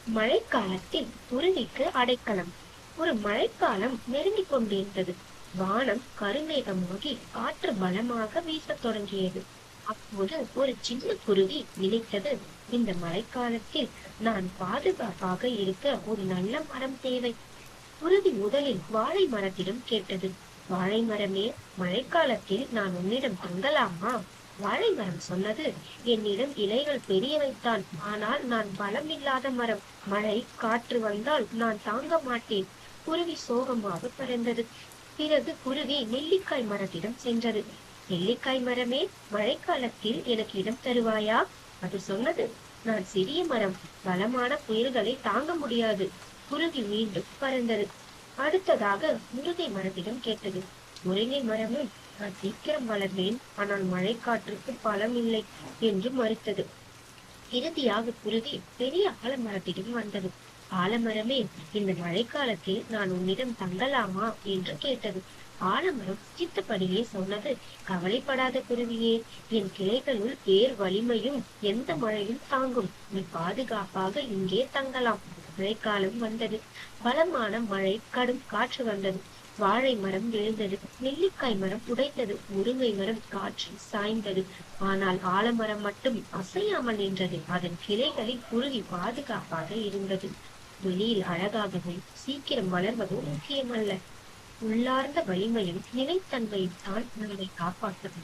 மழைக்காலத்தில் குருவிக்கு அடைக்கலம். ஒரு மழைக்காலம் நெருங்கிக் கொண்டிருந்தது. வானம் கருமேகமாகி காற்று பலமாக வீசத் தொடங்கியது. அப்போது ஒரு சின்ன குருவி நினைத்தது, இந்த மழைக்காலத்தில் நான் பாதுகாப்பாக இருக்க ஒரு நல்ல மரம் தேவை. குருவி முதலில் வாழை மரத்திடம் கேட்டது. வாழை மரமே, மழைக்காலத்தில் நான் உன்னிடம் தங்கலாமா? வாழை மரம் சொன்னது, என்னிடம் இலைகள் பெரியவைத்தான், ஆனால் நான் பலம் இல்லாத மரம். மழை காற்று வந்தால் நான் தாங்க மாட்டேன். குருவி சோகமாக பறந்தது. பிறகு குருவி நெல்லிக்காய் மரத்திடம் சென்றது. நெல்லிக்காய் மரமே, மழைக்காலத்தில் எனக்கு இடம் தருவாயா? அது சொன்னது, நான் சிறிய மரம், பலமான புயல்களை தாங்க முடியாது. குருவி மீண்டும் பறந்தது. அடுத்ததாக முருங்கை மரத்திடம் கேட்டது. முருங்கை மரமும், நான் சீக்கிரம் வளர்வேன், ஆனால் மழை காற்றுக்கு பலம் இல்லை என்று மறுத்தது. இறுதியாக குருவி பெரிய ஆலமரத்திடம் வந்தது. ஆலமரமே, இந்த மழைக்காலத்தில் நான் உன்னிடம் தங்கலாமா என்று கேட்டது. ஆலமரம் சித்தப்படியே சொன்னது, கவலைப்படாத குருவியே, என் கிளைகளுள் வேர் வலிமையும் எந்த மழையும் தாங்கும். நீ பாதுகாப்பாக இங்கே தங்கலாம். மழைக்காலம் வந்தது. பலமான மழை, கடும் காற்று வந்தது. வாழை மரம் விழுந்தது. நெல்லிக்காய் மரம் உடைத்தது. முருங்கை மரம் காற்றில் சாய்ந்தது. ஆனால் ஆலமரம் மட்டும் அசையாமல் நின்றது. அதன் கிளைகளில் குருவி பாதுகாப்பாக இருந்தது. வெளியில் அழகாகவும் சீக்கிரம் வளர்வதும் முக்கியமல்ல, உள்ளார்ந்த வலிமையும் நிலைத்தன்மையும் தான் நம்மை காப்பாற்றும்.